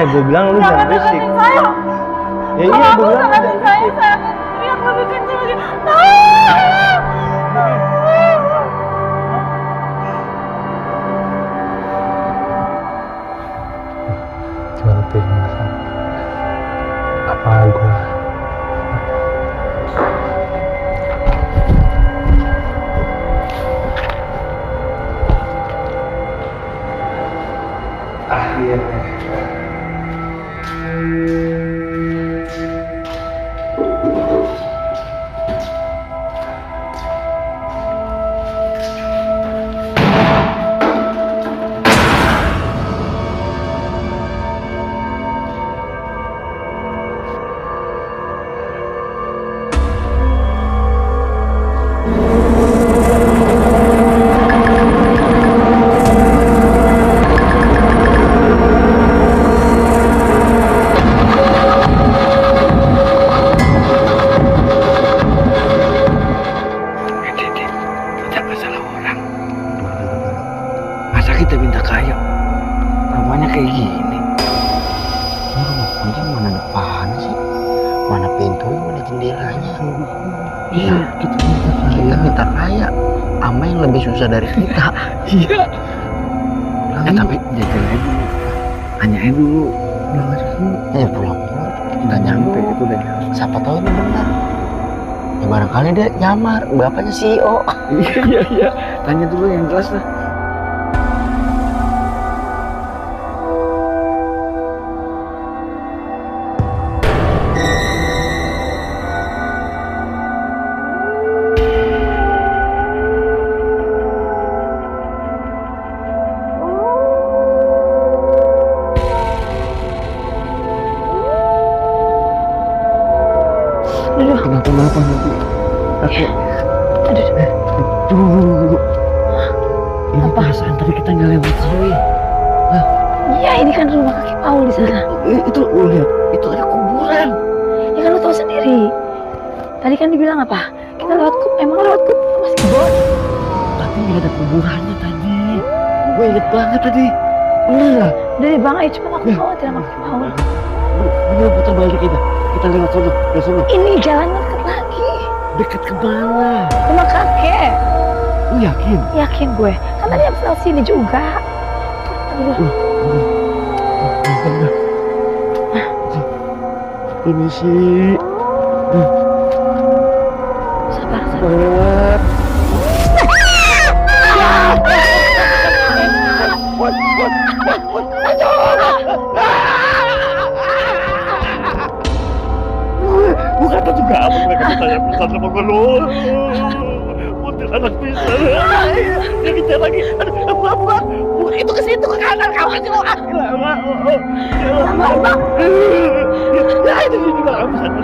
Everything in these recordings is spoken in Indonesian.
gue bilang lu jangan berisik. Ya iya, gue bilang lu jangan berisik. Teriak lebih kenceng lagi. Jangan pingsan. Apa gue? Akhirnya. Kita minta kayu, rumahnya kayak gini. Ini rumah kunci mana depan sih? Mana pintunya, mana jendelanya? Iya, kita minta kaya. Ama yang lebih susah dari kita. Iya. Tapi jajan dulu, tanyain dulu. Ya pulang. Udah nyampe, itu udah nyampe. Siapa tahu ini benar. Ya barangkali dia nyamar, bapaknya CEO. Iya. Tanya dulu yang jelas lah. Kenapa nanti? Kakek. Aduh. Ini perasaan tadi kita nggak lewat sini. Iya, ini kan rumah kakek Paul di sana. Itu lu lihat, itu ada kuburan. Ya kan lu tahu sendiri. Tadi kan dibilang apa? Kita lewat emang lewat masih kebon. Tapi nggak ada kuburannya tadi. Gue inget banget tadi. Bener lah. Dari bang, cuma aku khawatir sama kakek Paul. Bener putar balik kita lewat sono. Ini jalannya dekat lagi. Dekat kemana? Rumah kakek. Lu yakin? Yakin gue. Kan tadi habis lewat sini juga. Permisi. Sabar. Bukan itu juga apa mereka bertanya pisan sama gue lu. Putih anak pisan. Dia kejar lagi. Aduh, apa? Itu ke situ ke kanan kawan sih lo. Ya itu juga kamu sana.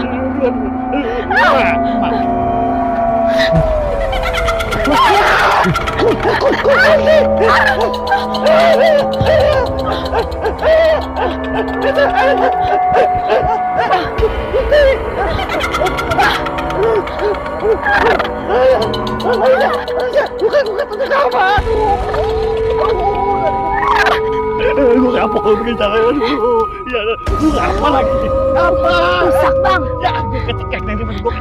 Gue kapok kalau begini caranya. Ya, lu apa lagi? Apa? Rusak bang. Ya, gue kecekek dari mana gue.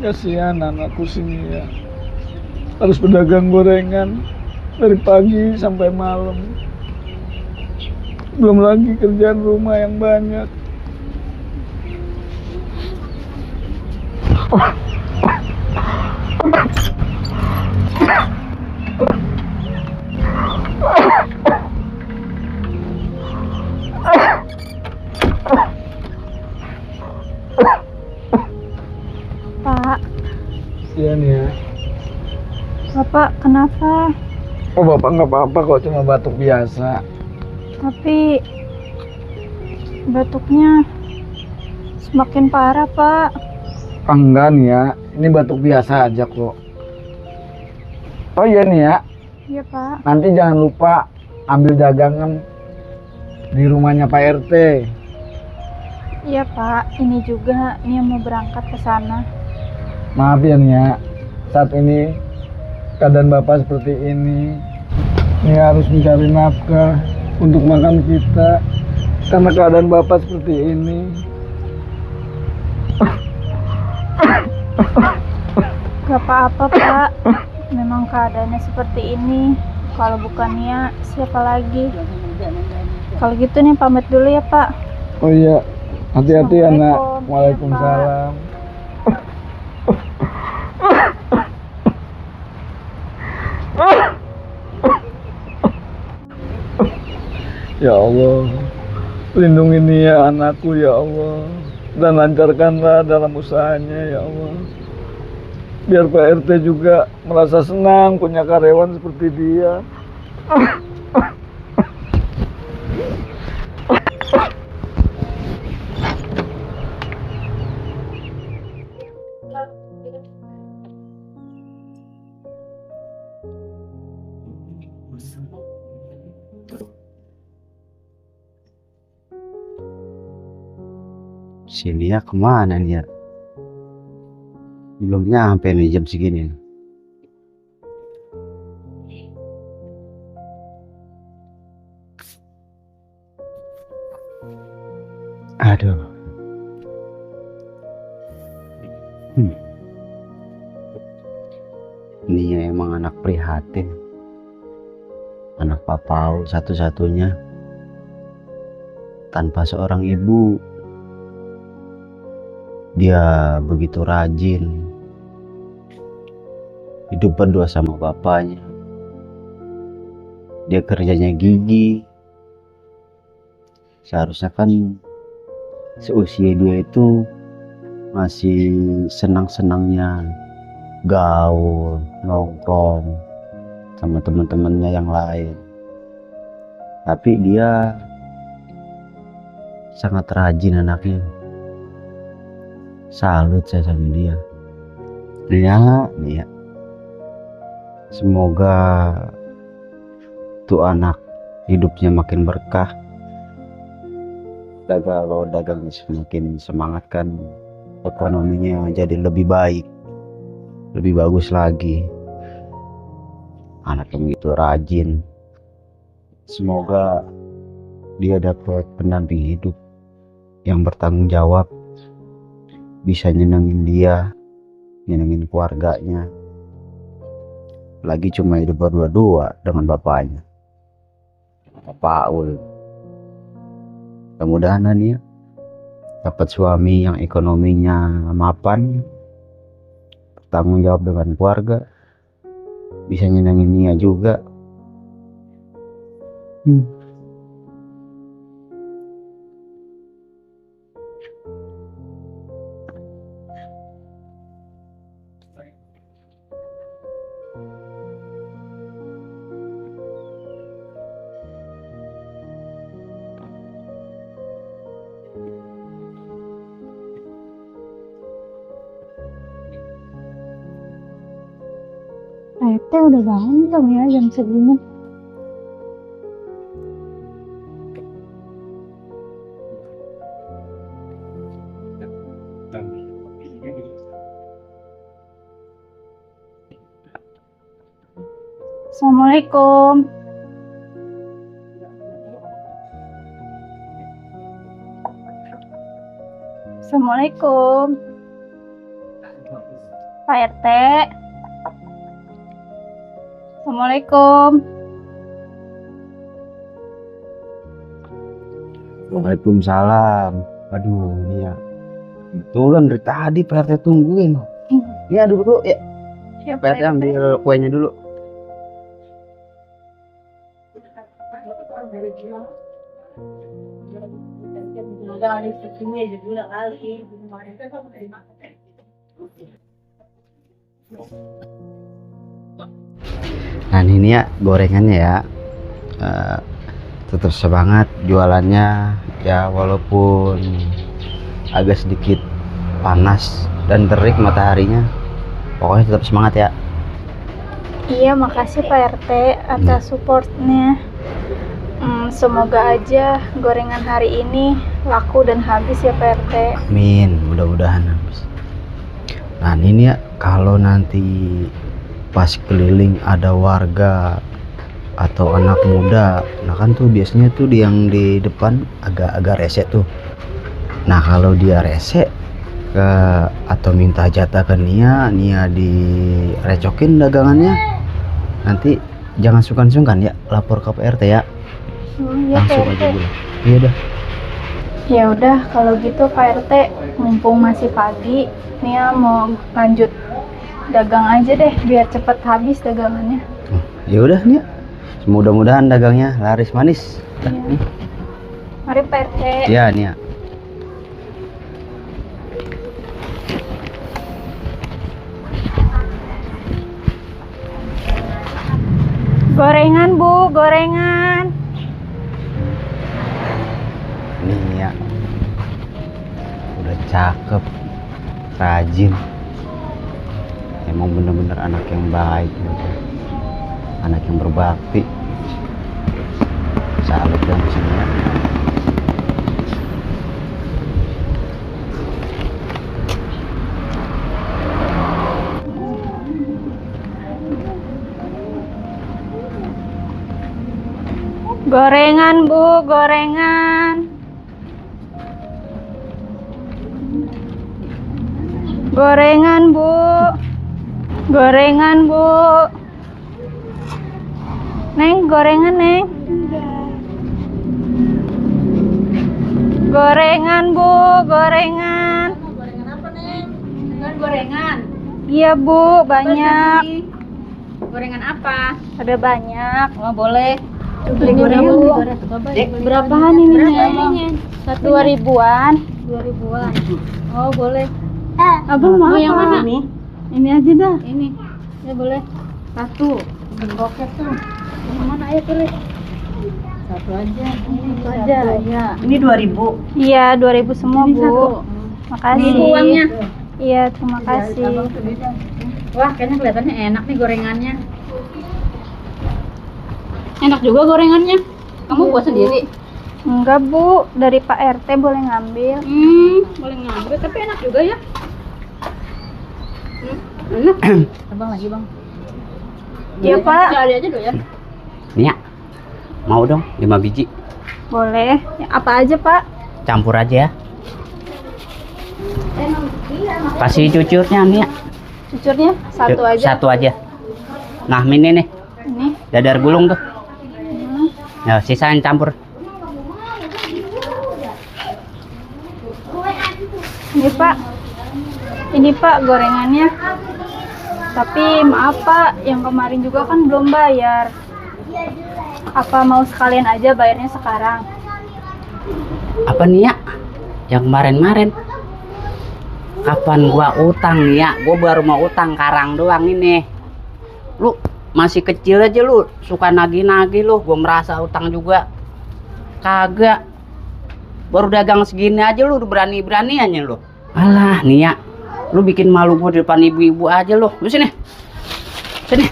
Kasihan anakku sini ya, harus berdagang gorengan dari pagi sampai malam, belum lagi kerjaan rumah yang banyak. Bapak kenapa? Oh bapak nggak apa-apa kok, cuma batuk biasa. Tapi batuknya semakin parah, Pak. Enggak nih ya, ini batuk biasa aja kok. Oh iya nih ya, Iya, Pak. nanti jangan lupa ambil dagangan di rumahnya Pak RT. Iya, Pak. Ini juga Nia mau berangkat ke sana. Maaf ya Nia, saat ini keadaan bapak seperti ini. Nia harus mencari nafkah untuk makan kita karena keadaan bapak seperti ini. Gak apa-apa, Pak. Memang keadaannya seperti ini. Kalau bukan Nia, siapa lagi? Kalau gitu nih pamit dulu ya, Pak. Oh iya, hati-hati ya nak. Assalamualaikum. Waalaikumsalam. Ya Allah, lindungi Nia anakku ya Allah, dan lancarkanlah dalam usahanya ya Allah. Biar Pak RT juga merasa senang punya karyawan seperti dia. Si Nia kemana nih ya? Belum nyampe nih jam segini. Aduh. Nia emang anak prihatin. Anak Pak Paul satu-satunya. Tanpa seorang ibu. Dia begitu rajin, hidup berdua sama bapaknya. Dia kerjanya gigih. Seharusnya kan seusia dia itu masih senang-senangnya gaul, nongkrong sama teman-temannya yang lain. Tapi dia sangat rajin anaknya. Salut saya sama dia. Nia. Semoga tuh anak hidupnya makin berkah. Kalau dagang semakin semangat kan, ekonominya jadi lebih baik, lebih bagus lagi. Anak yang begitu rajin. Semoga dia dapat pendamping hidup yang bertanggung jawab. Bisa nyenengin dia, nyenengin keluarganya. Lagi cuma hidup berdua-dua dengan bapaknya, Pak Paul. Mudah-mudahan ya dapat suami yang ekonominya mapan, bertanggung jawab dengan keluarga, bisa nyenengin Nia juga. Pak RT udah bangun belum ya jam segini? Assalamualaikum. Assalamualaikum. Pak RT. Assalamualaikum. Waalaikumsalam. Aduh, Nia. Betulan dari tadi Pak RT tungguin. Nia duduk dulu ya. Siap, Pak RT ambil kuenya dulu. Nah ini ya gorengannya ya. Tetap semangat jualannya ya, walaupun agak sedikit panas dan terik mataharinya, pokoknya tetap semangat ya. Iya, makasih Pak RT atas supportnya. Semoga aja gorengan hari ini laku dan habis ya Pak RT. Amin, mudah-mudahan habis. Nah ini ya, kalau nanti pas keliling ada warga atau anak muda, nah kan tuh biasanya tuh yang di depan agak rese tuh. Nah kalau dia rese atau minta jatah ke Nia direcokin dagangannya, nanti jangan sungkan-sungkan ya, lapor ke Pak RT ya. Iya Langsung Pak RT. aja bilang. Iya dah. Ya udah kalau gitu Pak RT, mumpung masih pagi, Nia mau lanjut dagang aja deh biar cepet habis dagangannya. Ya udah Nia, mudah-mudahan dagangnya laris manis. Iya. Mari Pak RT. Ya Nia. Gorengan Bu, gorengan. Nia udah cakep, rajin, emang bener-bener anak yang baik gitu. Anak yang berbakti. Salut dong semua. Gorengan Bu, gorengan. Gorengan Bu. Gorengan Bu. Neng, gorengan Neng. Gorengan Bu, gorengan. Gorengan apa, Neng? Gorengan. Iya Bu, banyak. Gorengan apa? Ada banyak. Oh, boleh. Beli gorengan Bu. Berapaan ini, Neng? 2.000-an. 2.000-an. Oh, boleh. Abang mau yang apa? mana? Ini aja dah. Ini. Ya boleh. Satu. Bengkoknya tuh. Yang mana ayo pilih? Satu aja. Ini aja. Ya. Ini 2000. Iya, 2.000 semua Ini Bu. satu. Makasih. Ini uangnya. Iya, terima kasih. Wah, kayaknya kelihatannya enak nih gorengannya. Enak juga gorengannya. Kamu buat sendiri? Enggak Bu, dari Pak RT boleh ngambil. Boleh ngambil, tapi enak juga ya. Enak. Abang lagi bang. Iya Pak. Cari aja dulu ya. Nia, mau dong 5 biji. Boleh. Ya, apa aja Pak? Campur aja ya. Kasih cucurnya Nia. Cucurnya satu aja. Satu aja. Nah ini nih, Ini. dadar gulung tuh. Ya sisain campur. Ini Pak. Ini Pak gorengannya. Tapi maaf Pak, yang kemarin juga kan belum bayar. Apa mau sekalian aja bayarnya sekarang? Apa Nia? Yang kemarin-kemarin. Kapan gua utang Nia? Gua baru mau utang karang doang ini. Lu masih kecil aja lu suka nagih-nagih lu. Gua merasa utang juga. Kagak. Baru dagang segini aja lu udah berani-beraniannya lu. Alah Nia, lu bikin malu gua di depan ibu-ibu aja lu. Lu sini. Sini.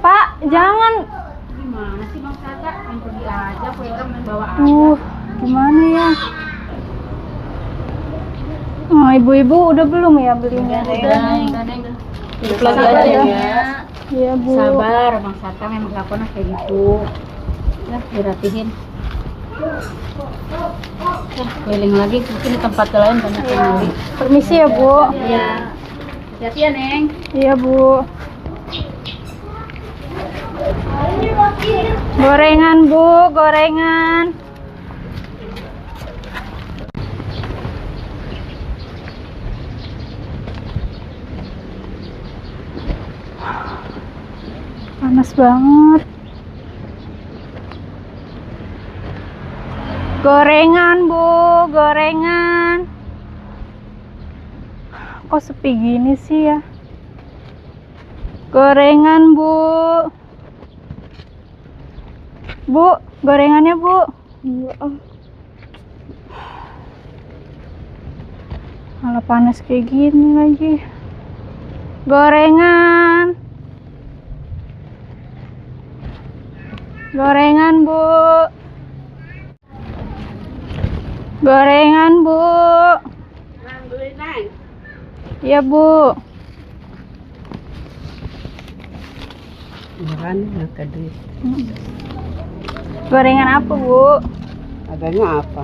Pak, jangan. Gimana sih bang Tata? Main pergi aja, pulang main bawa aja. Gimana ya? Oh, ibu-ibu udah belum ya belinya? Udah, Neng. Hidup lagi Sabar aja ya. ya. Iya Bu. Sabar, bang Tata memang kelakuannya kayak gitu. Ya, dirapihin. Keliling lagi, mungkin di tempat lain banyak yang beli. Permisi ya Bu. Iya. Hati-hati ya, Neng. Iya Bu. Gorengan Bu, gorengan. Panas banget. Gorengan Bu, gorengan. Kok sepi gini sih ya? Gorengan, Bu. Bu, gorengannya, Bu. Malah panas kayak gini lagi. Gorengan. Gorengan, Bu. Gorengan, Bu. Iya, Bu. Gorengan apa, Bu? Adanya apa?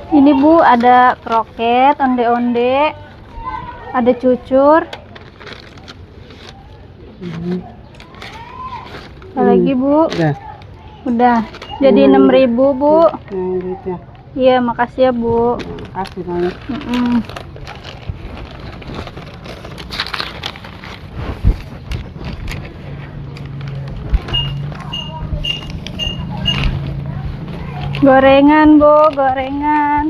Ini, Bu, ada kroket, onde-onde, ada cucur. Apa lagi, Bu? Udah. Udah. Jadi 6.000, Bu. Nah, duitnya. Iya, makasih ya, Bu. Kasih banyak. Gorengan, Bu, gorengan.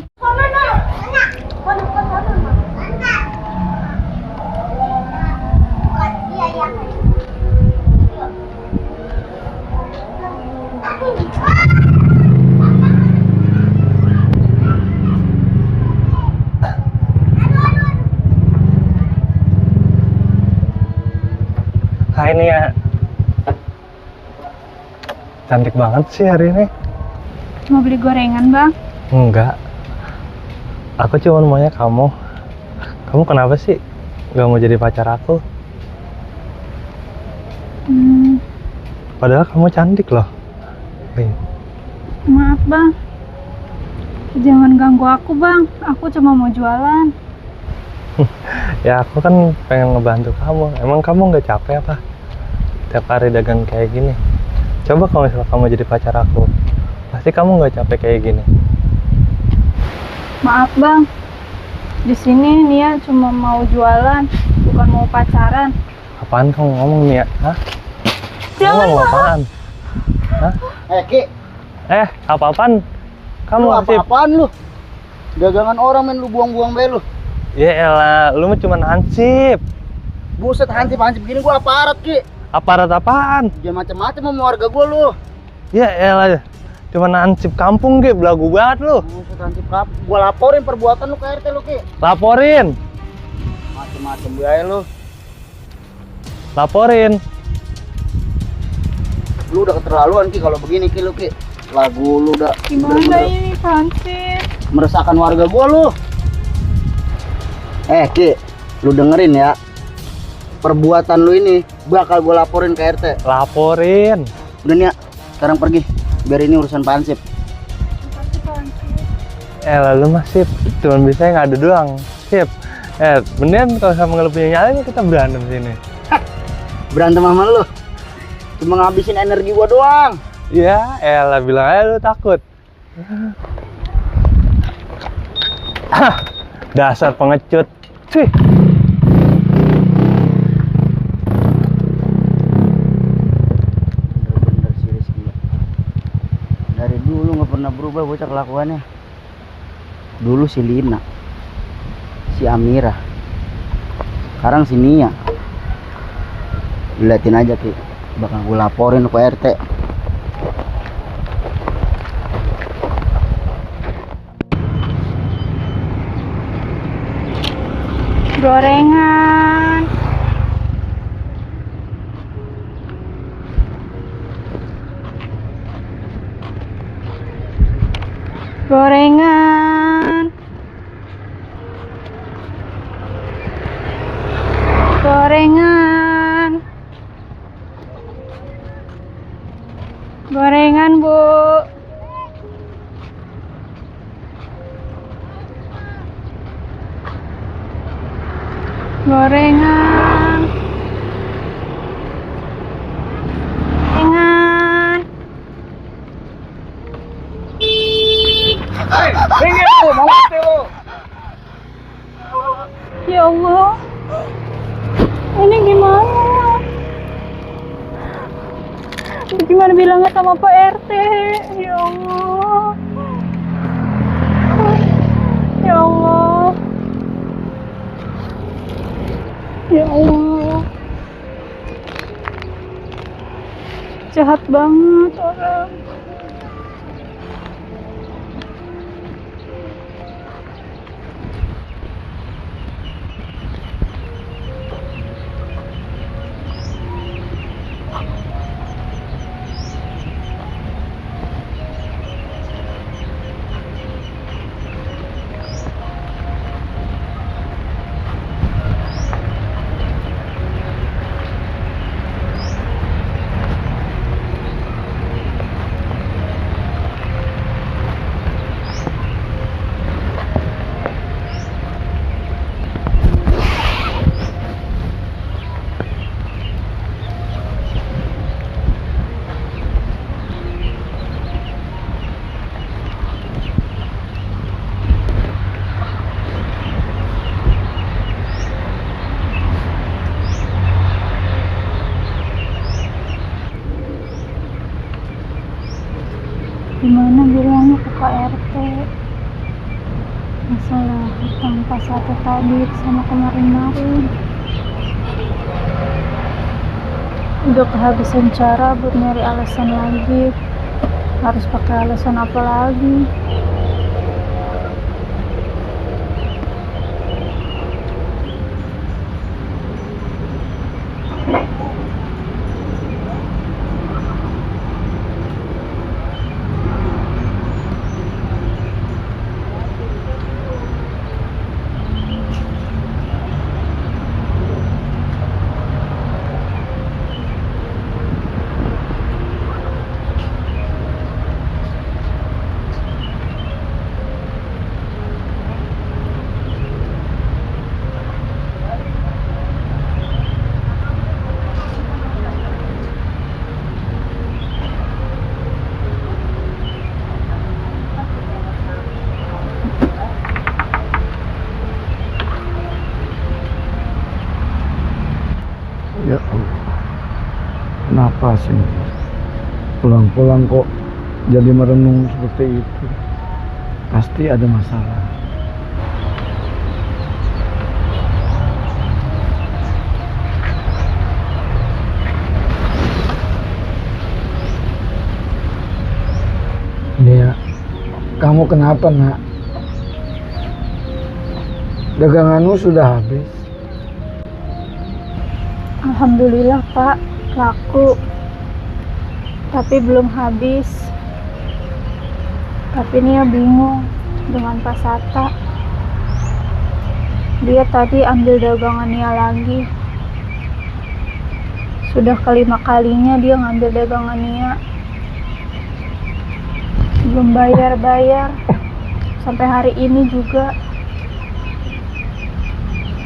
Hai Nia. Cantik banget sih hari ini. Mau beli gorengan, Bang? Enggak. Aku cuma maunya kamu. Kamu kenapa sih nggak mau jadi pacar aku? Padahal kamu cantik loh. Nih. Maaf, Bang. Jangan ganggu aku, Bang. Aku cuma mau jualan. Ya aku kan pengen ngebantu kamu. Emang kamu nggak capek apa? Tiap hari dagang kayak gini. Coba kalau misalnya kamu jadi pacar aku, pasti kamu nggak capek kayak gini. Maaf, Bang. Di sini Nia cuma mau jualan, bukan mau pacaran. Apaan kamu ngomong Nia? Hah? Kamu Jangan, ngomong Bang. apaan? Hah? Ki, Apa-apaan? Kamu lu sih? apa-apaan lu? Dagangan orang men lu buang-buang bae lu. Ya elah, lu mah cuma hansip. Buset, hansip-hansip gini gua aparat, Ki. Aparat apaan? Jangan macam-macam sama warga gua lu. Ya elah, cuma hansip kampung Ki, belagu banget lu. Buset, hansip kap. Gua laporin perbuatan lu ke RT lu, Ki. Laporin. Macem-macem bae lu. Laporin. Lu udah keterlaluan, Ki, kalau begini, Ki, lu, Ki. Lagu lu udah Gimana bener-bener ini, Hansip? meresahkan warga gua lu. Ki, lu dengerin ya. Perbuatan lu ini bakal gua laporin ke RT. Laporin. Udah Nia, sekarang pergi. Biar ini urusan Pansip. Elah, lu mah sip. Cuman bisa ngadu doang. Sip. Mendingan kalau sama nggak punya nyali kita berantem sini. Berantem sama lu. Cuma ngabisin energi gua doang. Ya, elah bilang aja lu takut. Dasar pengecut. Cuy. Bener-bener si Rizky. Dari dulu nggak pernah berubah bocah kelakuannya. Dulu si Lina, si Amira, sekarang si Nia. Liatin aja Ki, bakal gue laporin ke RT. Gorengan. Gorengan. Gorengan. Gorengan, Bu. Gorengan. Gorengan. Ya Allah. Ini gimana? Gimana bilangnya sama Pak RT? Ya Allah. Ya Allah. Ya Allah, jahat banget orang. Gimana bilangnya ke Pak RT masalah hutang pas satu tadi sama kemarin-marin. Udah kehabisan cara buat nyari alasan lagi. Harus pakai alasan apa lagi? Ya Allah, kenapa sih pulang-pulang kok jadi merenung seperti itu? Pasti ada masalah. Nia, kamu kenapa nak? Daganganmu sudah habis. Alhamdulillah Pak, laku. Tapi belum habis. Tapi Nia bingung dengan Pak Sata. Dia tadi ambil dagangan Nia lagi. Sudah kelima kalinya dia ngambil dagangan Nia. Belum bayar-bayar. Sampai hari ini juga.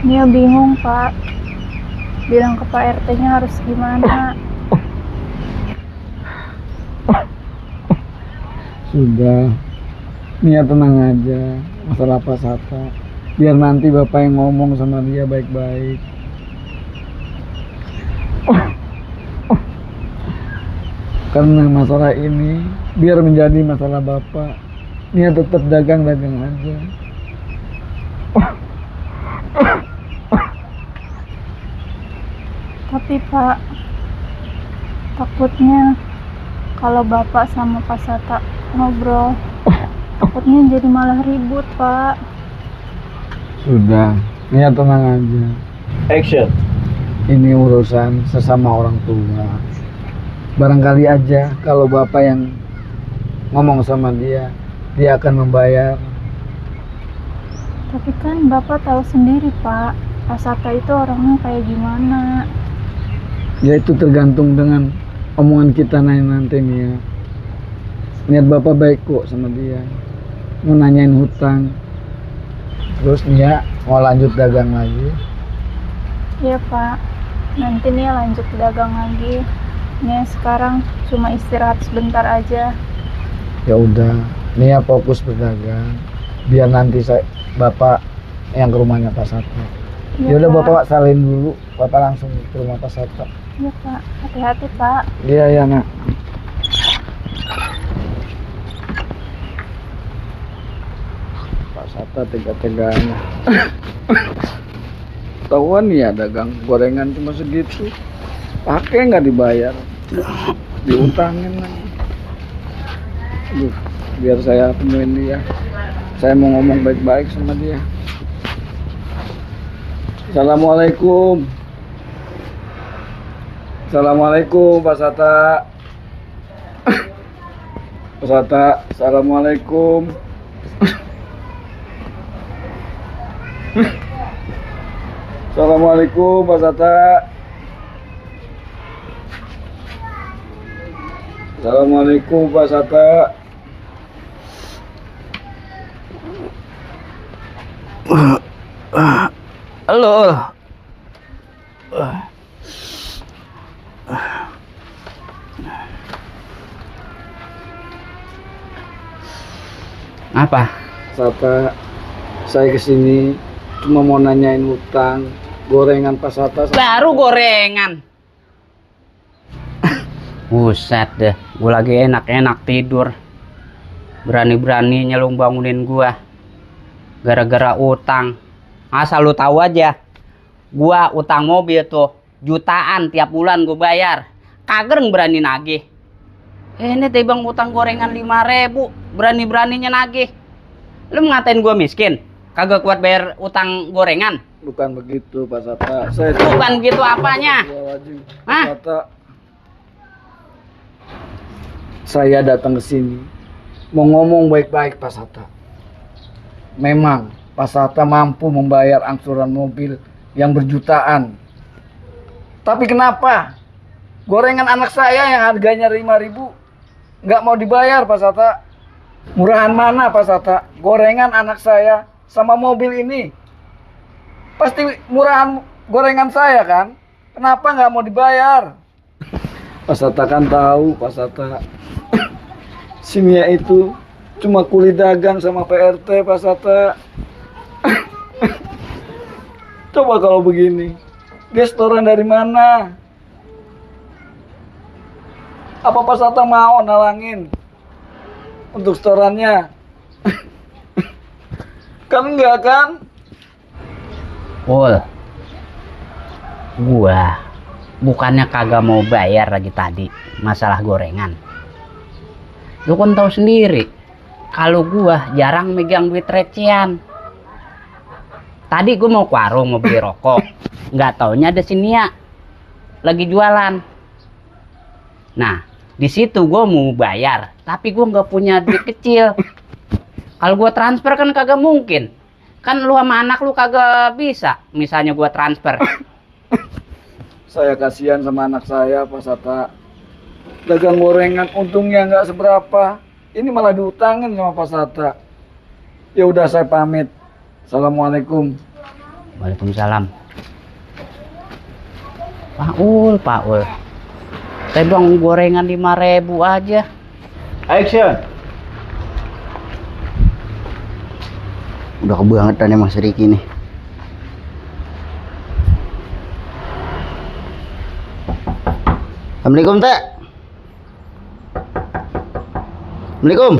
Nia bingung Pak. Bilang ke Pak RT-nya harus gimana. Sudah, Nia tenang aja. Masalah Pak Sata, biar nanti Bapak yang ngomong sama dia baik-baik. Karena masalah ini biar menjadi masalah Bapak, Nia tetap dagang-dagang aja. Tapi Pak, takutnya kalau Bapak sama Pak Sata ngobrol, takutnya jadi malah ribut Pak. Sudah, Nia tenang aja. Action. Ini urusan sesama orang tua. Barangkali aja kalau Bapak yang ngomong sama dia, dia akan membayar. Tapi kan Bapak tahu sendiri Pak, Pak Sata itu orangnya kayak gimana. Ya itu tergantung dengan omongan kita nanti nih ya. Niat Bapak baik kok sama dia. Mau nanyain hutang. Terus Nia mau lanjut dagang lagi. Iya Pak, nanti nih lanjut dagang lagi. Nih sekarang cuma istirahat sebentar aja. Ya udah, Nia fokus berdagang. Biar nanti Bapak yang ke rumahnya Pak Sata. Ya udah Bapak salin dulu. Bapak langsung ke rumah Pak Sata. Iya Pak, hati-hati Pak. Iya ya nak. Pak Sata tega-teganya. ketahuan ya dagang gorengan cuma segitu, pakai nggak dibayar, diutangin lagi. Aduh, biar saya temuin dia, saya mau ngomong baik-baik sama dia. Assalamualaikum. Assalamualaikum Pak Sata. Pak Sata, assalamualaikum. Assalamualaikum Pak Sata. Assalamualaikum Pak Sata. Halo. Apa? Sata, saya kesini cuma mau nanyain utang gorengan Pak Sata. Baru gorengan. Buset deh, gue lagi enak-enak tidur. Berani-beraninya lu bangunin gua. Gara-gara utang. Asal lu tahu aja, gua utang mobil tuh jutaan tiap bulan gue bayar. Kagak berani nagih. Ini tibang utang gorengan 5.000, berani-beraninya nagih. Lu ngatain gua miskin? Kagak kuat bayar utang gorengan? Bukan begitu Pak Sata. Saya Bukan gitu apanya? Hah? Pak Sata, saya datang ke sini mau ngomong baik-baik Pak Sata. Memang Pak Sata mampu membayar angsuran mobil yang berjutaan. Tapi kenapa gorengan anak saya yang harganya 5.000 nggak mau dibayar Pak Sata? Murahan mana Pak Sata? Gorengan anak saya sama mobil ini. Pasti murahan gorengan saya kan? Kenapa nggak mau dibayar? Pak Sata kan tahu Pak Sata. Simia itu cuma kuli dagang sama PRT Pak Sata. Coba kalau begini, dia setoran dari mana? Apa Pak Sata mau nalangin untuk setorannya? Kan enggak kan? Pul, gua bukannya kagak mau bayar lagi tadi masalah gorengan. Lu kan tahu sendiri, kalau gua jarang megang duit recehan. Tadi gua mau ke warung mau beli rokok, nggak taunya ada si Nia lagi jualan. Nah, di situ gua mau bayar, tapi gua nggak punya duit kecil. Kalau gua transfer kan kagak mungkin. Kan lu sama anak lu kagak bisa, misalnya gua transfer. Saya kasihan sama anak saya Pak Sata. Dagang gorengan untungnya nggak seberapa. Ini malah diutangin sama Pak Sata. Ya udah saya pamit. Assalamualaikum. Waalaikumsalam. Pak Ul. Tebang gorengan 5.000 aja. Action. Udah kebangetan emang si Riki nih. Assalamualaikum Teh. Assalamualaikum.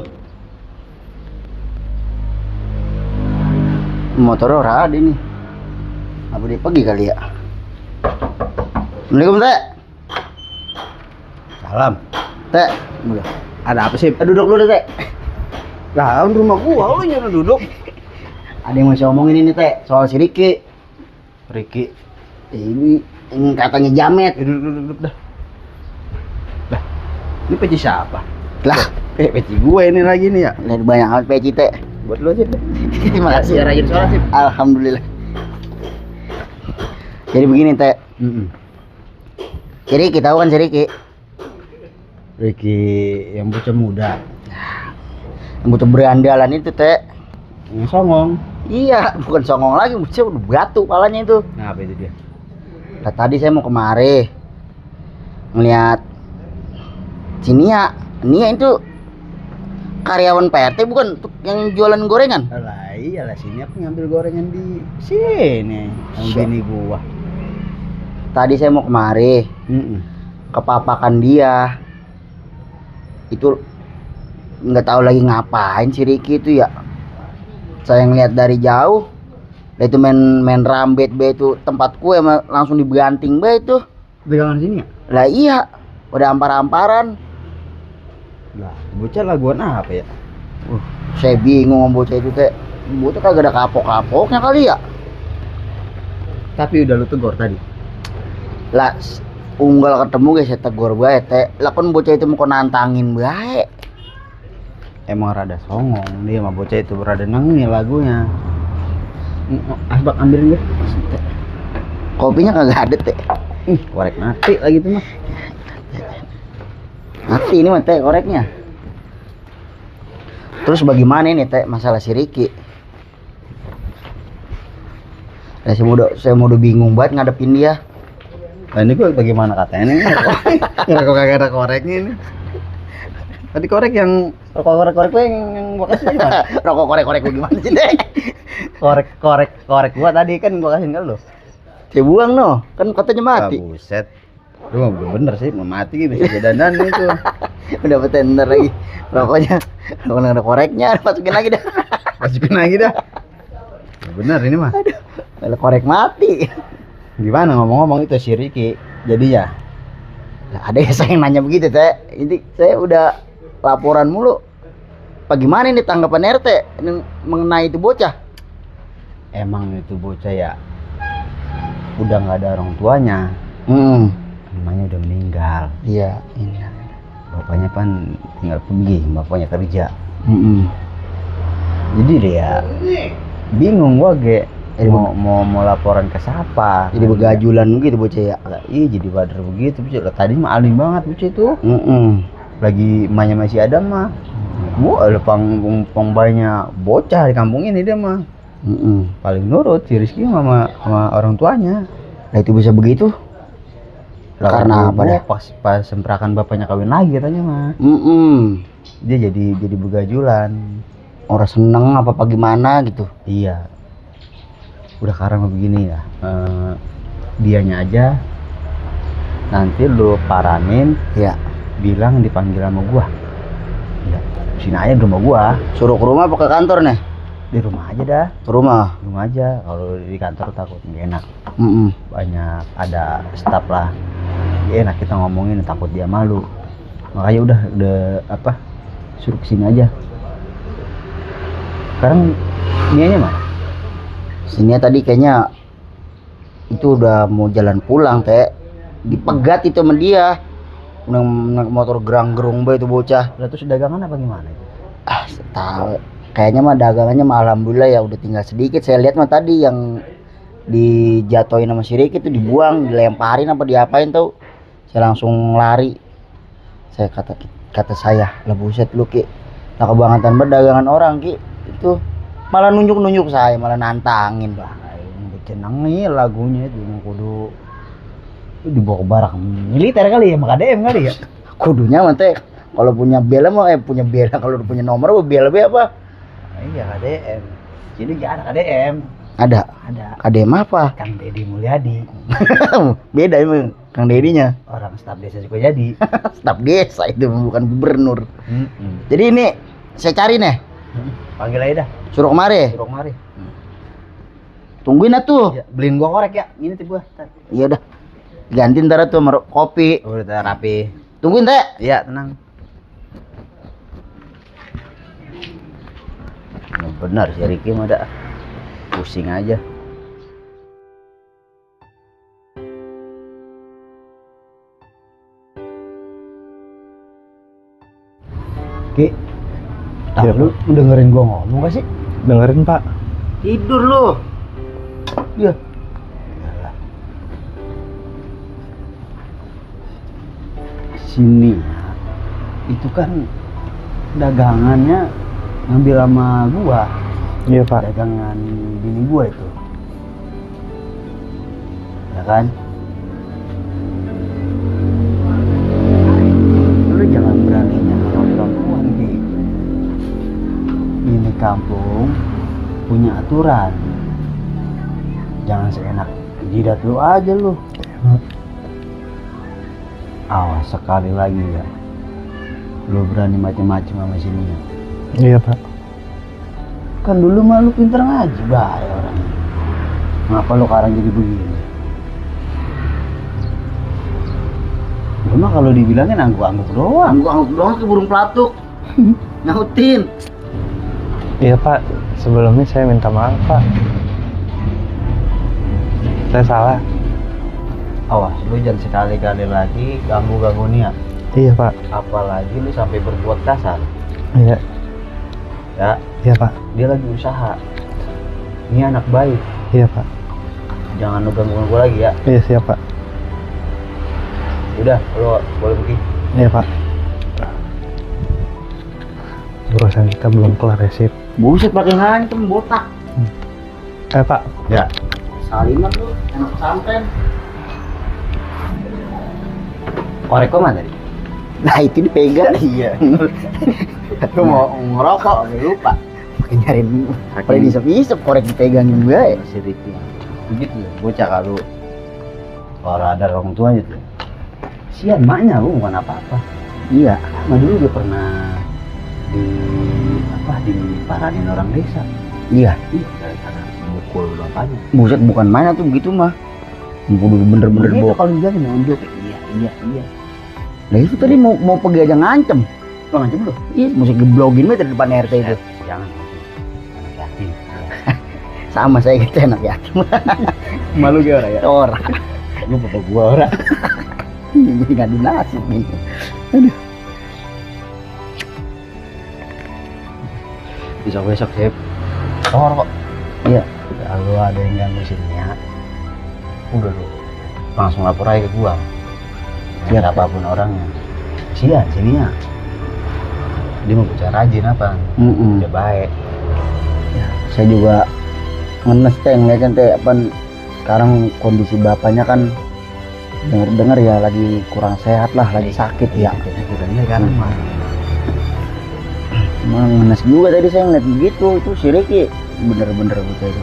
Motor ora ada nih. Apa dia pergi kali ya? Assalamualaikum Teh. Salam. Teh, udah. Ada apa sih? Duduk dulu Teh. Lah, rumah gua lu nyuruh duduk. Ada yang masih ngomongin ini Teh, soal si Riki. Riki. Ini katanya jamet. Duduk dah. Lah, ini peci siapa? Lah, peci gue ini lagi nih ya. Lihat banyak amat peci Teh. Buat lo sih. Terima kasih ya rajin sholat sih. Alhamdulillah. Jadi begini Teh. Jadi kita tahu kan si Riki. Riki yang bocah muda. Yang bocah berandalan itu Teh. Yang songong. Iya, bukan songong lagi, bocah udah batu palanya itu. Nah, apa itu dia? Nah, tadi saya mau kemari ngeliat si Nia itu karyawan PRT bukan yang jualan gorengan? Alah, iyalah sini aku ngambil gorengan di sini sama bini gua. Tadi saya mau kemari kepapakan dia itu nggak tahu lagi ngapain si Riki itu ya. Saya ngeliat dari jauh Lah itu main rambet be itu tempat kue langsung dibanting be itu. Dagangan sini ya? Lah iya, udah ampar-amparan. Lah, bocah laguan apa ya? Saya bingung sama bocah itu teh. Bocah kagak ada kapok-kapoknya kali ya. Tapi udah lu tegur tadi. Lah unggal ketemu guys saya tegur bae teh. Lah kan bocah itu mau nantangin bae. Emang rada songong dia sama bocah itu, rada nangis lagunya. Asbak ambilin gue. Kopinya kagak ada teh. Korek mati lagi tuh mah. Mati ini mah teh koreknya. Terus bagaimana ini teh masalah si Riki? Nah, saya mau bingung banget ngadepin dia. Nah ini gue bagaimana katanya nih? Kok kagak ada koreknya ini? Tadi korek yang korek gue yang gua kasih gimana? Rokok korek gue gimana sih teh? korek gua tadi kan gua kasihin ke lu. Saya buang no, kan katanya mati. Buset. Lu mah bener sih, mau mati bisa jadanan itu. Udah petender lagi rokoknya. Kalau ada koreknya masukin lagi dah. Masukin lagi dah. Bener ini mah. Kalau korek mati. Gimana ngomong-ngomong itu si Riki jadinya? Nah, ada yang saya nanya begitu teh. Ini saya udah laporan mulu. Bagaimana ini tanggapan RT mengenai itu bocah? Emang itu bocah ya udah nggak ada orang tuanya. Namanya udah meninggal. Iya, ini. Bapaknya kan tinggal pergi, bapaknya kerja. Jadi dia bingung gua mau laporan ke siapa. Jadi begajulan gitu bocah ya. Iya jadi bader begitu bocah. Tadi mah alim banget bocah itu. Lagi emaknya masih ada mah. Gua ada pangbaynya bocah di kampung ini dia mah. Paling nurut si Rizky sama orang tuanya. Nah itu bisa begitu? Karena apa dah? Pas semprakan bapaknya kawin lagi katanya mah. Dia jadi begajulan. Orang seneng apa gimana gitu? Iya. Udah karena begini ya. Dianya aja nanti lu paranin ya, bilang dipanggil sama gua. Ya, sini aja ke rumah gua. Suruh ke rumah apa ke kantor nih? Di rumah aja dah. Ke rumah? Di rumah aja. Kalau di kantor takut nggak enak. Banyak ada staf lah. Ya enak kita ngomongin takut dia malu. Makanya udah apa? Suruh kesini aja. Sekarang dianya mana? Sini tadi kayaknya itu udah mau jalan pulang teh. Dipegat itu sama dia. Naik motor gerang-gerung be itu bocah. Lah terus dagangan apa gimana itu? Tahu. Kayaknya mah dagangannya mah alhamdulillah ya udah tinggal sedikit. Saya lihat mah tadi yang dijatoin sama si Riki itu dibuang, dilemparin apa diapain tuh. Saya langsung lari. Saya kata saya, lah buset lu Ki. Nah kebangetan berdagangan orang Ki. Itu malah nunjuk saya, malah nantangin bah. Cenang nih lagunya itu kudu dibawa ke barak militer kali ya, maka DM kali ya. Kudunya mah teh kalau punya bela mah punya bela, kalau punya nomor bela be apa? Iya KDM. Jadi gak ada KDM. Ada. KDM apa? Kang Deddy Mulyadi. Beda emang Kang Dedinya. Orang staf desa juga jadi. Staf desa itu bukan gubernur. Jadi ini saya cari nih. Panggil aja dah. Suruh kemari. Tungguin atuh. Ya, beliin gua korek ya. Ini tip gua. Iya udah. Gantiin ntar tuh sama kopi. Udah rapi. Tungguin teh. Iya tenang. Benar si Riki mah dah pusing aja. Ki, Ya, lu dengerin gua ngomong gak sih? Dengerin Pak. Tidur lu. Iya. Sini itu kan dagangannya ngambil sama gua. Iya Pak. Dagangan bini gua itu. Ya kan? Lu jangan berani nyalahin perempuan di ini kampung punya aturan. Jangan seenak jidat lu aja lu. Awas sekali lagi ya. Lu berani macem-macem sama sini. Iya Pak. Kan dulu mah lu pinter ngaji, bahaya orang. Kenapa lu sekarang jadi begini? Lu mah kalau dibilangin angguk-angguk doang. Angguk-angguk doang ke burung pelatuk. Nyautin. Iya Pak, sebelumnya saya minta maaf Pak. Saya salah. Awas, lu jangan sekali-kali lagi ganggu-ganggu Nia. Iya Pak. Apalagi lu sampai berbuat kasar. Iya. Ya, Iya Pak. dia lagi usaha. Ini anak baik. Iya Pak. Jangan lu ganggu-ganggu lagi ya. Iya siap Pak. Udah, lu boleh pergi. Iya Pak. Urusan kita belum kelar ya Sip. Buset pakai ngancem botak. Pak. Ya. Salimat lu, anak pesantren. Korek mana tadi? Nah itu dipegang. Iya. Aku mau ngerokok, lupa. Pakai nyariin, pakai disep-disep korek dipegang juga ya. Sedikit. Begitu ya, bocah kalau ada orang tua gitu. Sian maknya lu bukan apa-apa. Iya. Nah dulu dia pernah diparanin orang desa. Iya. Gara-gara mukul bapaknya. Buset bukan main tuh begitu mah. Bener-bener bawa. Kalau dia nunjuk. Iya. Nah itu tadi mau pergi aja ngancem. Lo ngancem lo? Iya. Mesti geblogin dari depan RT itu. Jangan. Anak yatim. Sama saya gitu anak yatim. Malu gak orang ya? Orang. Lu bapak gua orang. Jadi nggak dinasib nih. Aduh. Besok Sip. Kok. Iya. Kalau ada yang ganggu sini ya, udah lu langsung lapor aja ke gua. Siapapun orangnya. Sian sini ya. Dia mau bicara rajin apa? Udah baik. Ya, saya juga ngenes teh ngeliatnya teh apa sekarang kondisi bapaknya kan dengar ya lagi kurang sehat lah, lagi sakit ya. Ini kan emang ngenes juga tadi saya ngeliat begitu. Itu si Ricky bener-bener bocah itu.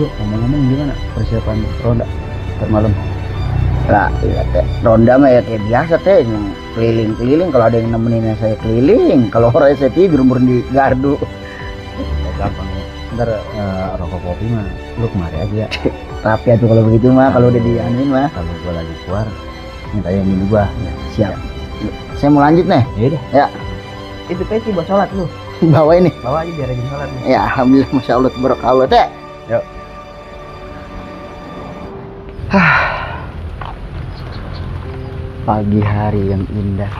Terus ngomong-ngomong gimana persiapan ronda malam? Lah iya teh, ronda mah ya kayak biasa teh, yang keliling-keliling. Kalau ada yang nemenin saya keliling, kalau orang saya tidur di gardu. Gampang ya. Ntar rokok kopi mah lu kemari aja. Rapi atuh kalau begitu mah, kalau udah dianuin mah. Kalau gua lagi keluar minta yang ini gua. Ya, siap. Saya mau lanjut nih. Yaudah. Ya. Itu peci buat sholat lu. Bawa ini. Bawa aja biar rajin sholat nih. Ya alhamdulillah, masya Allah tabarakallah teh. Yuk. Pagi hari yang indah,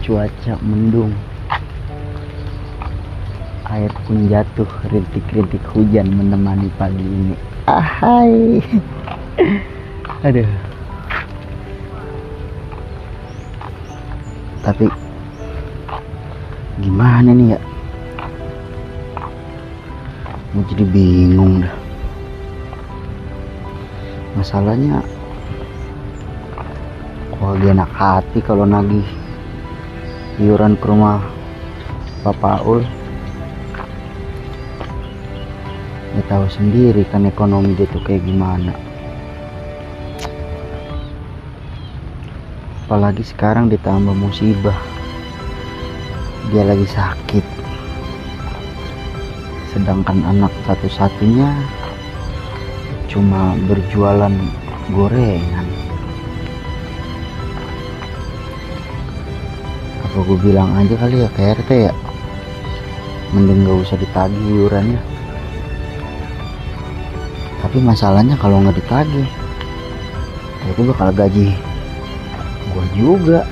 cuaca mendung, air pun jatuh, rintik-rintik hujan menemani pagi ini. Ahai. Aduh. Tapi gimana nih ya? Mau jadi bingung dah. Masalahnya kok lagi enak hati kalau nagih iuran ke rumah Bapak Ul. Dia tahu sendiri kan ekonomi dia tuh kayak gimana. Apalagi sekarang ditambah musibah, dia lagi sakit, sedangkan anak satu-satunya cuma berjualan gorengan. Apa gue bilang aja kali ya ke RT ya, mending gak usah ditagih iurannya. Tapi masalahnya kalau nggak ditagih, itu bakal gaji gue juga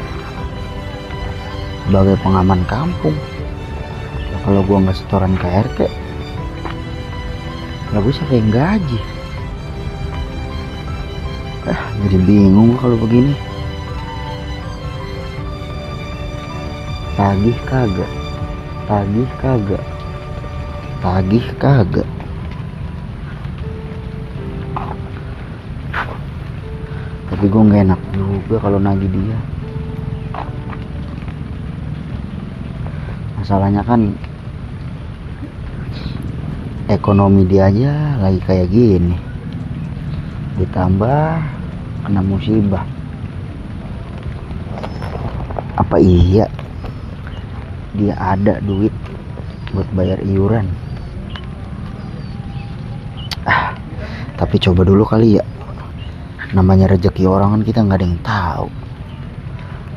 sebagai pengaman kampung. Ya, kalau gue nggak setoran ke RT, nggak bisa kayak gaji. Jadi bingung kalau begini. Tagih kagak, tagih kagak, tagih kagak. Tapi gue nggak enak juga kalau nagih dia. Masalahnya kan ekonomi dia aja lagi kayak gini, ditambah kena musibah. Apa iya dia ada duit buat bayar iuran? Tapi coba dulu kali ya, namanya rezeki orang kan kita nggak ada yang tahu.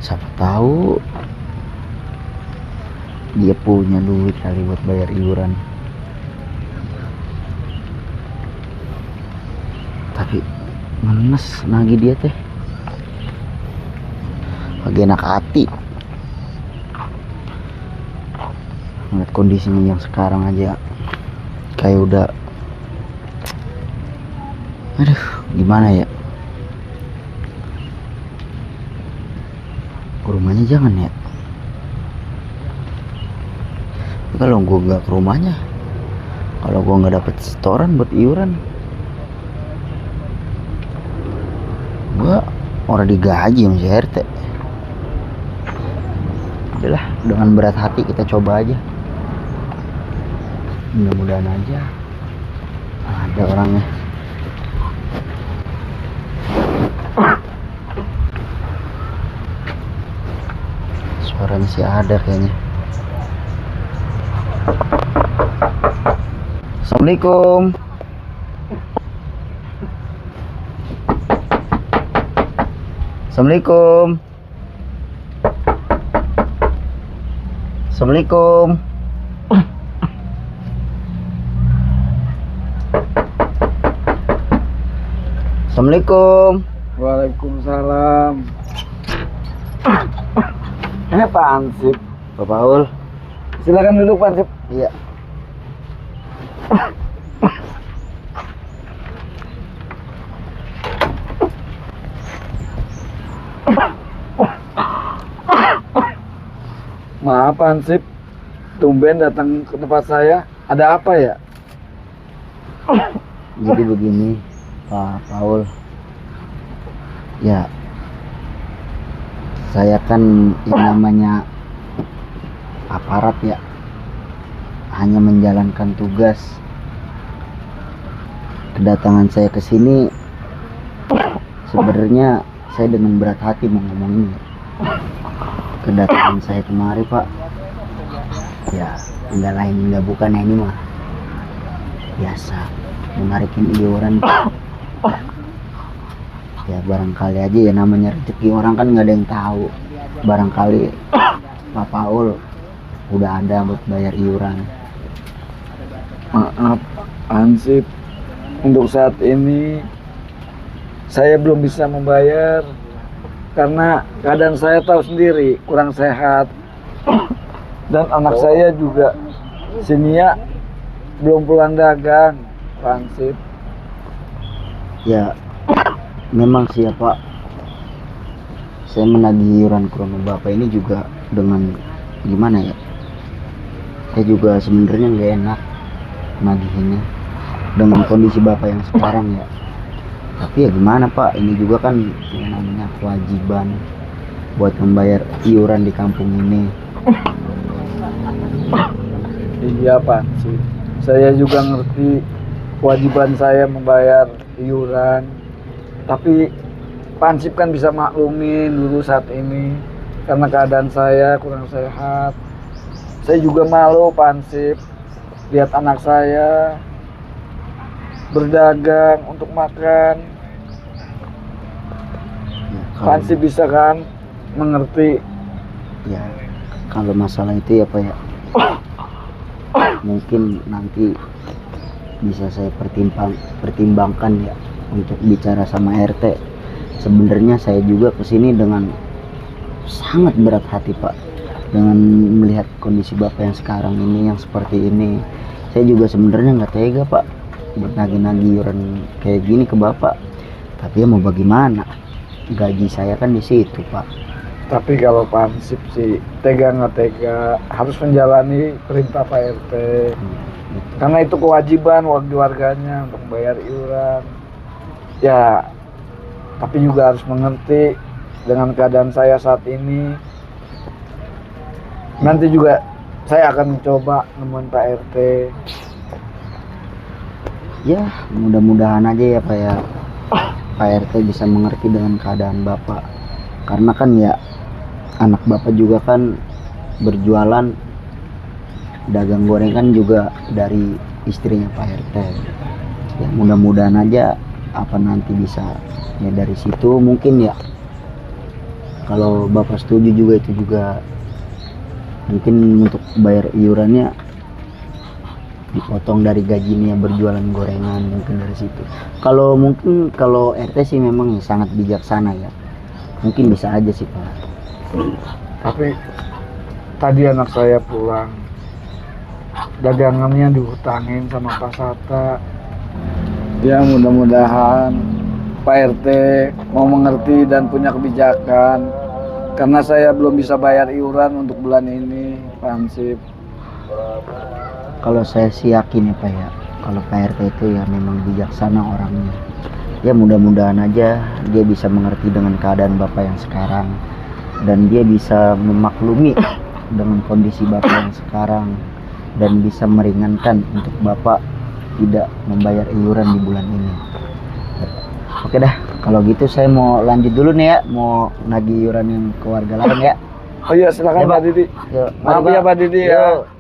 Siapa tahu dia punya duit kali buat bayar iuran. Tapi menes nagih dia teh, lagi enak hati. Ngeliat kondisinya yang sekarang aja kayak udah, aduh gimana ya. Ke rumahnya jangan ya. Kalau gue gak ke rumahnya, kalau gue nggak dapet setoran buat iuran, gue orang digaji sama si RT. Udahlah, dengan berat hati kita coba aja. Mudah-mudahan aja ada orangnya. Suaranya sih ada kayaknya. Assalamualaikum. Assalamualaikum. Assalamualaikum. Assalamualaikum. Waalaikumsalam. Ini Pak Ansip. Pak Paul. Silakan duduk Pak Ansip. Iya. Maaf Pak Ansip, tumben datang ke tempat saya. Ada apa ya? Jadi begini Pak Paul, ya saya kan yang namanya aparat ya, hanya menjalankan tugas. Kedatangan saya ke sini sebenarnya saya dengan berat hati mau ngomongin. Kedatangan saya kemari Pak, ya enggak lain enggak bukan ini mah biasa menarikin iuran. Ya barangkali aja ya, namanya rezeki orang kan nggak ada yang tahu. Barangkali Pak Paul udah ada buat bayar iuran. Maaf Ansip, untuk saat ini saya belum bisa membayar karena keadaan saya tahu sendiri, kurang sehat. Dan anak saya juga, si Nia, belum pulang dagang Pak Ansip. Ya memang sih ya Pak, saya menagih iuran ke rumah Bapak ini juga dengan gimana ya, saya juga sebenarnya nggak enak nagihinnya dengan kondisi Bapak yang sekarang ya. Tapi ya gimana Pak, ini juga kan yang namanya kewajiban buat membayar iuran di kampung ini. Iya Pak Ansip, saya juga ngerti kewajiban saya membayar iuran. Tapi Pak Ansip kan bisa maklumin dulu saat ini karena keadaan saya kurang sehat. Saya juga malu Pak Ansip lihat anak saya berdagang untuk makan. Ya, Pak Ansip bisa kan mengerti. ya kalau masalah itu ya Pak ya, mungkin nanti bisa saya pertimbangkan ya untuk bicara sama RT. Sebenarnya saya juga kesini dengan sangat berat hati Pak, dengan melihat kondisi Bapak yang sekarang ini, yang seperti ini. Saya juga sebenarnya nggak tega Pak buat nagih-nagih iuran kayak gini ke Bapak. Tapi ya mau bagaimana, gaji saya kan di situ Pak. Tapi kalau Pak Ansip sih tega nggak tega harus menjalani perintah Pak RT. Karena itu kewajiban warganya untuk membayar iuran. Ya, tapi juga harus mengerti dengan keadaan saya saat ini. Nanti juga saya akan mencoba nemuin Pak RT. Ya mudah-mudahan aja ya Pak ya, Pak RT bisa mengerti dengan keadaan Bapak. Karena kan ya anak Bapak juga kan berjualan dagang gorengan juga dari istrinya Pak RT. Ya mudah-mudahan aja apa nanti bisa ya dari situ mungkin ya, kalau bapak setuju juga itu juga mungkin untuk bayar iurannya dipotong dari gajinya berjualan gorengan, mungkin dari situ. Kalau mungkin kalau RT sih memang sangat bijaksana ya, mungkin bisa aja sih Pak. Tapi tadi anak saya pulang, dagangannya dihutangin sama Pak Sata. Ya mudah-mudahan Pak RT mau mengerti dan punya kebijakan, karena saya belum bisa bayar iuran untuk bulan ini, Pak Hansip. Kalau saya sih yakin ya Pak ya, kalau Pak RT itu ya memang bijaksana orangnya. Ya mudah-mudahan aja dia bisa mengerti dengan keadaan Bapak yang sekarang, dan dia bisa memaklumi dengan kondisi Bapak yang sekarang, dan bisa meringankan untuk Bapak tidak membayar iuran di bulan ini. Oke dah, kalau gitu saya mau lanjut dulu nih ya, mau nagih iuran yang ke warga lain ya. Oh iya, silakan Ya, Pak Didi. Yuk, Maaf mari, ya Pak Didi ya. Yuk.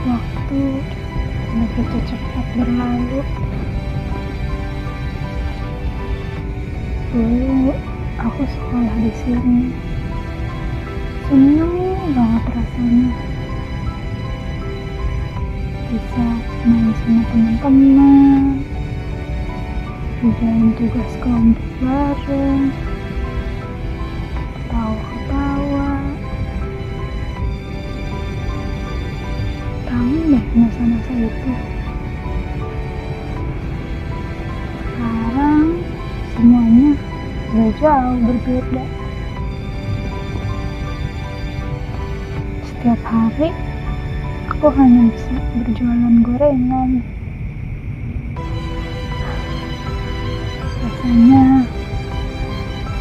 Waktu begitu cepat berlalu. Dulu aku sekolah di sini. Senang banget rasanya. Bisa main sama teman-teman, kerjain tugas kelompok bareng, ketawa-ketawa. Kangen deh masa-masa itu. Sekarang semuanya udah jauh berbeda. Setiap hari aku hanya bisa berjualan gorengan. Rasanya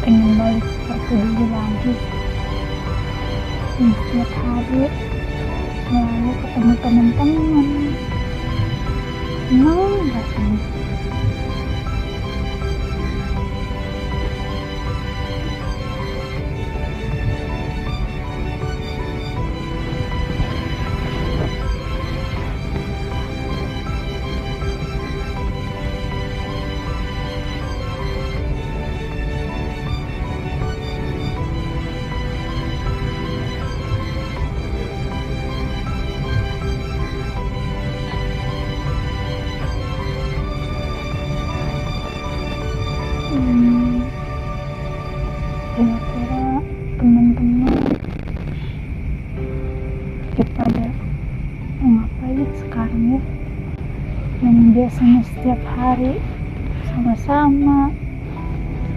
pengen balik seperti dulu lagi. Setiap hari selalu ketemu teman-teman. Senang rasanya. Kira-kira teman-teman kita ada ngapain sekarang ya? Yang biasanya setiap hari sama-sama,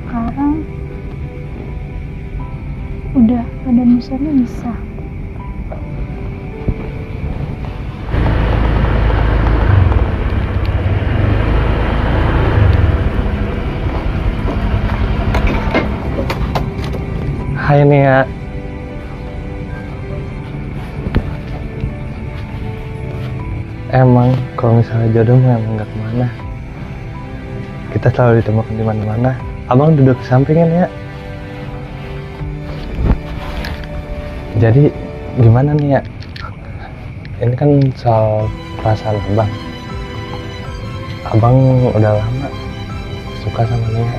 sekarang udah pada misah-misah. Hai Nia. Emang kalau misalnya jodoh mah emang gak kemana. Kita selalu ditemukan di mana-mana. Abang duduk di sampingnya Nia. Jadi gimana nih ya? Ini kan soal perasaan abang. Abang udah lama suka sama Nia.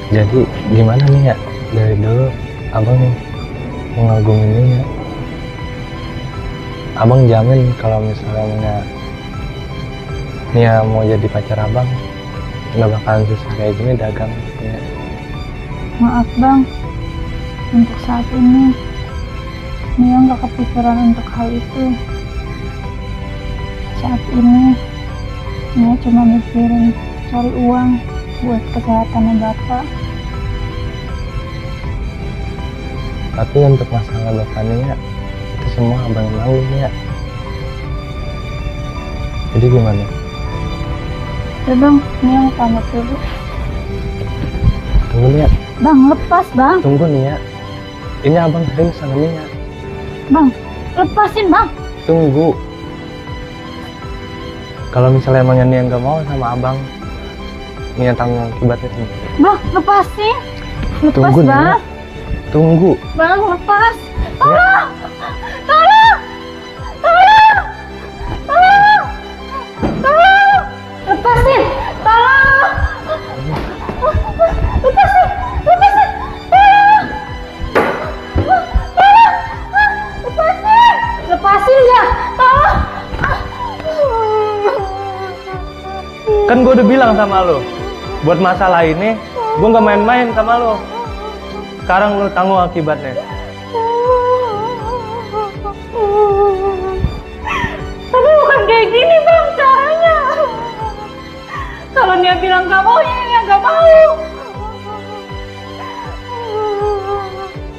Jadi gimana nih ya? Dari dulu abang mengagumi Nia. Abang jamin kalau misalnya Nia mau jadi pacar abang, nggak bakalan susah kayak gini dagang Nia. Maaf bang, untuk saat ini Nia nggak kepikiran untuk hal itu. Saat ini Nia cuma mikirin cari uang buat kesehatannya bapak. Tapi untuk masalah bapak Nia, itu semua abang yang nanggung Nia. Jadi gimana? Ya bang, Nia mau pamit dulu. Tunggu Nia. Bang, lepas bang. Tunggu Nia. Ini abang serius sama Nia. Bang, lepasin bang. Tunggu. Kalau misalnya emangnya Nia nggak mau sama abang, Nia tanggung akibatnya sendiri. Bang, lepasin. Lepas Tunggu bang. Nia. Tunggu. Bang, lepas. Nia. Tolong. Tolong. Tolong. Tolong. Tolong. Lepasin. Tolong. Lepasin. Lepasin. Tolong. Tolong. Lepasin. Lepasin ya. Tolong. Kan gue udah bilang sama lo, buat masalah ini, gue nggak main-main sama lo. Sekarang lo tanggung akibatnya. Tapi bukan kayak gini bang caranya. Kalau Nia bilang gak mau, ya Nia gak mau.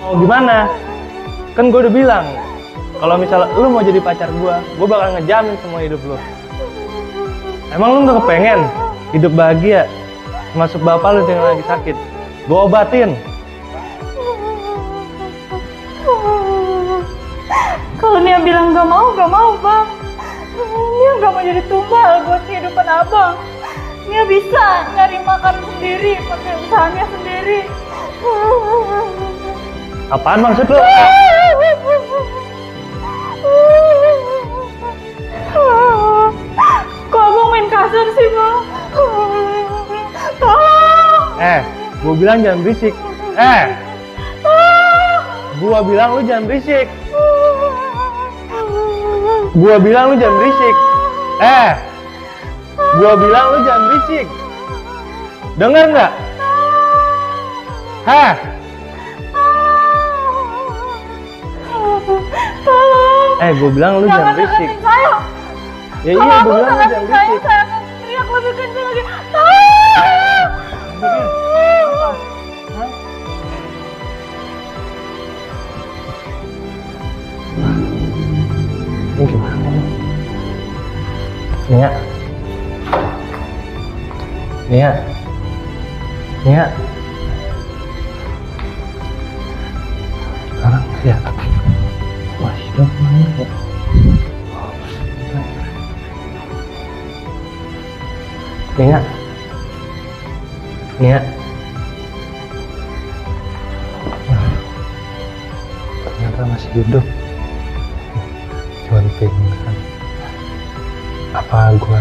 Mau gimana? Kan gue udah bilang, kalau misalnya lo mau jadi pacar gue bakal ngejamin semua hidup lo. Emang lo nggak kepengen hidup bahagia, termasuk bapak lo yang lagi sakit? Gue obatin. Kalau Nia bilang gak mau bang. Nia gak mau jadi tumbal buat kehidupan abang. Nia bisa nyari makan sendiri, pakai usahanya sendiri. Apaan maksud lo? Kok abang main kasar sih bang? Tolong. Gue bilang jangan berisik. Gua bilang lu jangan berisik. Gua bilang lu jangan berisik. Gua bilang lu jangan berisik. Dengar nggak? Tolong. Gua bilang lu jangan berisik. deketin saya. Ya iya, gua bilang lu jangan berisik. Saya akan teriak lebih kencang lagi. Tolong. Ini gimana nih? Nia. Nia. Nia. Sekarang ya. Wah, hidup mana ya? Nia. Nia. Ternyata masih hidup. Cuman pingsan. Apa gua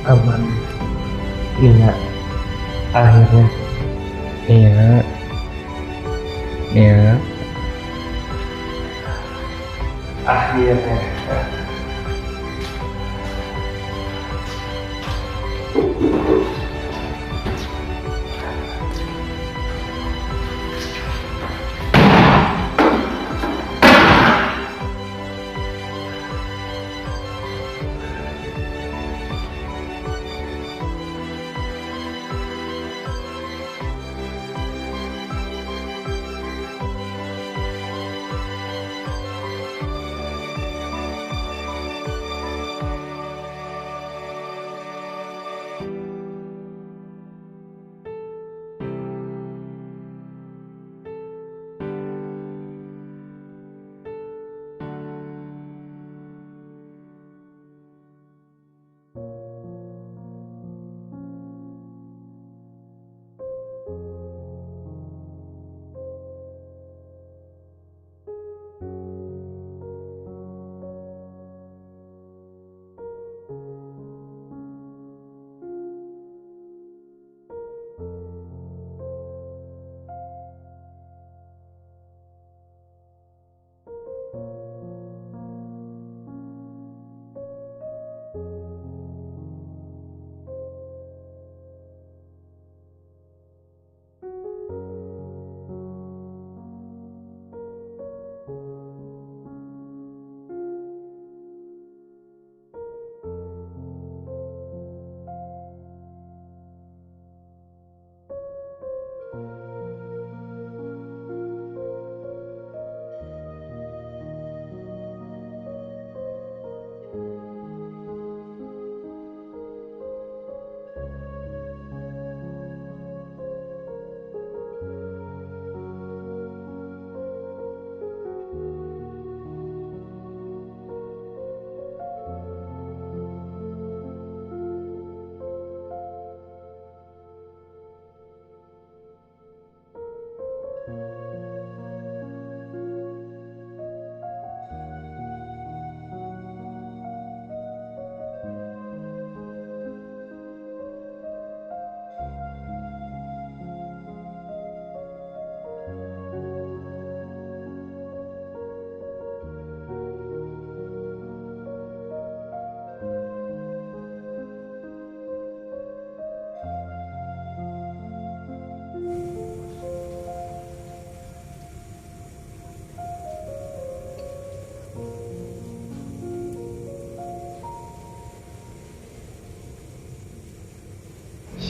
aman? Iya, akhirnya Iya. Iya. Akhirnya.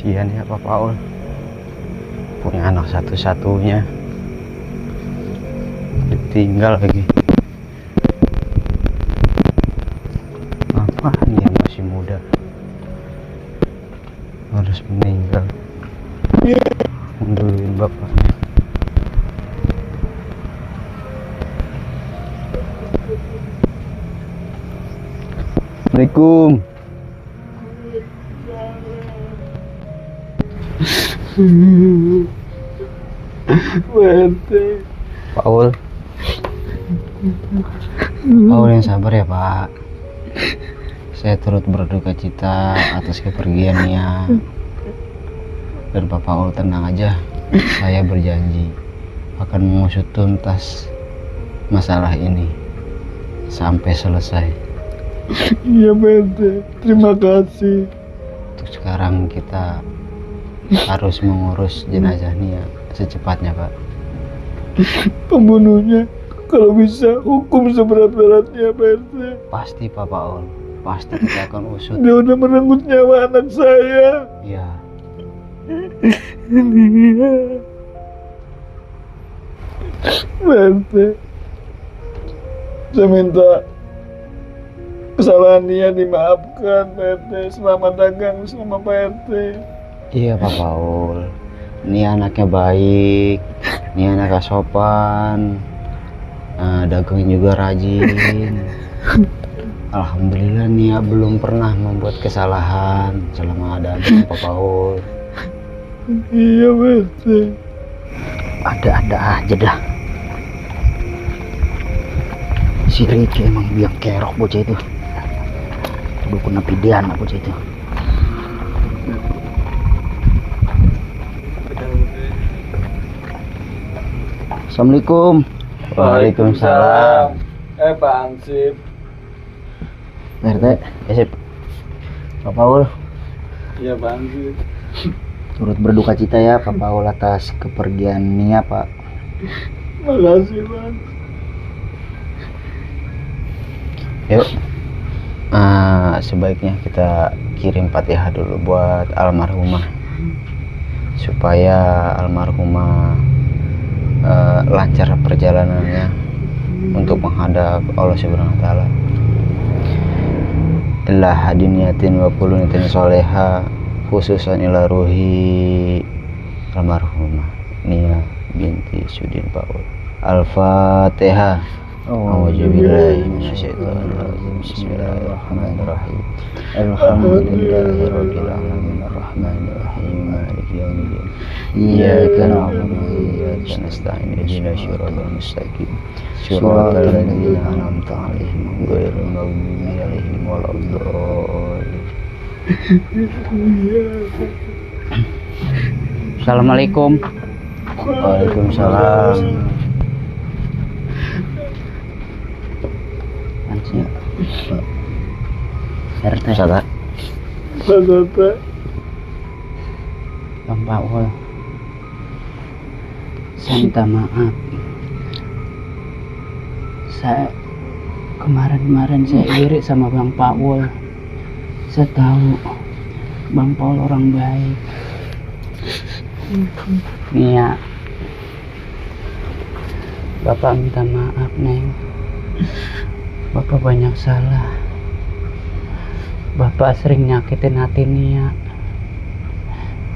Kasihan ya Pak Paul, punya anak satu-satunya ditinggal lagi. Apaan dia masih muda harus meninggal, mundurin bapaknya. Assalamualaikum. Paul yang sabar ya Pak. Saya turut berduka cita atas kepergiannya. Dan Pak Paul tenang aja, saya berjanji akan mengusut tuntas masalah ini sampai selesai. Iya Pak, terima kasih. Untuk sekarang kita harus mengurus jenazah Nia secepatnya Pak. Pembunuhnya kalau bisa hukum seberat-beratnya Pak RT. Pasti Pak Paul, pasti kita akan usut. Dia udah merenggut nyawa anak saya. Iya. Pak RT, saya minta kesalahan dia dimaafkan Pak RT. Selamat dagang sama Pak RT. Iya Pak Paul, ini anaknya baik, ini anaknya sopan, dagangnya juga rajin. Alhamdulillah Nia belum pernah membuat kesalahan selama ada Pak Paul. Iya Pak RT. Ada-ada aja dah. Si Ricky emang biang kerok bocah itu. Udah kena pidana bocah itu. Assalamualaikum. Waalaikumsalam. Pak Ansip. Pak RT. Ya sip. Pak Paul, Iya Pak Ansip. turut berduka cita ya Pak Paul atas kepergian Nia Pak. Makasih Bang. Yuk. Sebaiknya kita kirim Fatihah dulu buat almarhumah supaya almarhumah lancar perjalanannya untuk menghadap Allah Subhanahu wa taala. Illa hadiniyatin wa kuluniyatin soleha khususan ila ruhi almarhumah Nia binti Sudin Paul. Al-Fatihah. A'udzubillahi minasyaitonir rajim. Bismillahirrahmanirrahim. Alhamdulillahirabbil alamin arrahmanir rahim maliki yaumiddin. Iyyaka na'budu wa iyyaka nasta'in ihdinas siratal mustaqim. Siratal ladzina an'amta 'alaihim ghairil maghdubi 'alaihim waladdallin. Assalamualaikum. Waalaikumsalam. Ansip. RT. Sada. Bang Paul, saya minta maaf. Saya kemarin saya iri sama Bang Paul. Saya tahu Bang Paul orang baik. Nia, Bapak minta maaf, Neng. Bapak banyak salah. Bapak sering nyakitin hati Nia.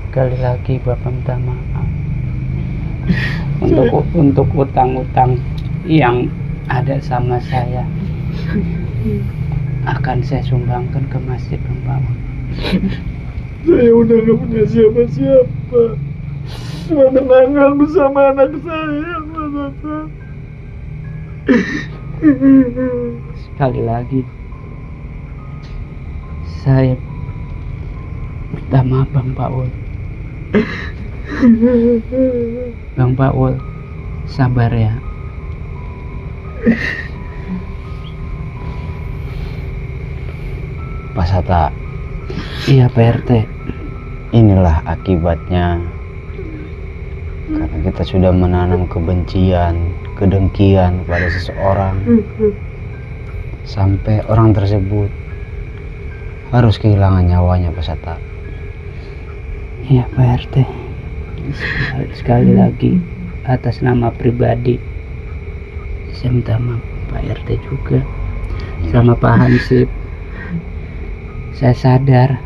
Sekali lagi Bapak minta maaf untuk utang-utang yang ada sama saya akan saya sumbangkan ke masjid Bang Paul. Saya udah gak punya siapa-siapa. Cuma kenangan bersama anak saya, Mas Hasan. Sekali lagi saya minta maaf Bang Paul. Bang Paul, sabar ya. Pak Sata, Iya Pak RT. inilah akibatnya karena kita sudah menanam kebencian, kedengkian pada seseorang sampai orang tersebut harus kehilangan nyawanya, Pak Sata. Iya Pak RT. Sekali lagi atas nama pribadi saya minta maaf Pak RT juga sama Pak Hansip. Saya sadar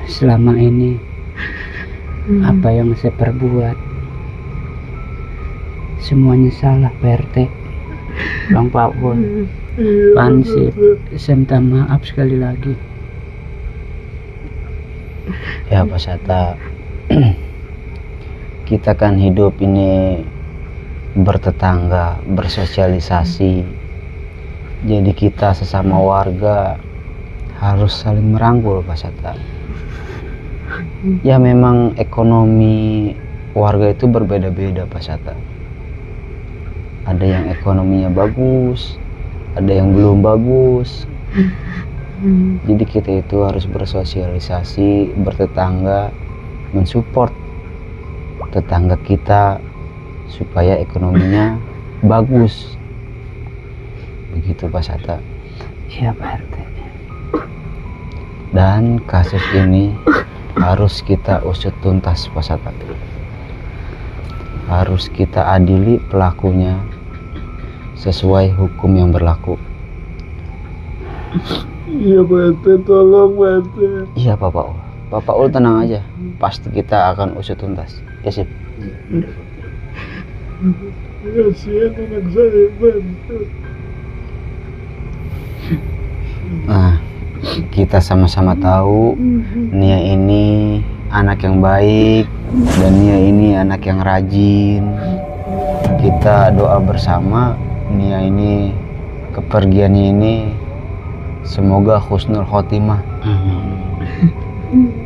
selama ini apa yang saya perbuat semuanya salah Pak RT, Bang Paul, Pak Hansip. Saya minta maaf sekali lagi. Ya Pak Sata, kita kan hidup ini bertetangga, bersosialisasi. Jadi kita sesama warga harus saling merangkul Pak Sata. Ya memang ekonomi warga itu berbeda-beda Pak Sata. Ada yang ekonominya bagus, ada yang belum bagus. Jadi kita itu harus bersosialisasi, bertetangga, mensupport tetangga kita supaya ekonominya bagus. Begitu Pak Sata. Iya Pak RT. Dan kasus ini harus kita usut tuntas Pak Sata. Harus kita adili pelakunya sesuai hukum yang berlaku. Iya Pak RT, tolong Pak RT. Iya Pak Paul. Pak Paul tenang aja. Pasti kita akan usut tuntas. Ya sip. Kasihan anak saya Pak RT. Nah, kita sama-sama tahu Nia ini anak yang baik dan Nia ini anak yang rajin. Kita doa bersama Nia ini kepergiannya ini semoga husnul khotimah. Amin.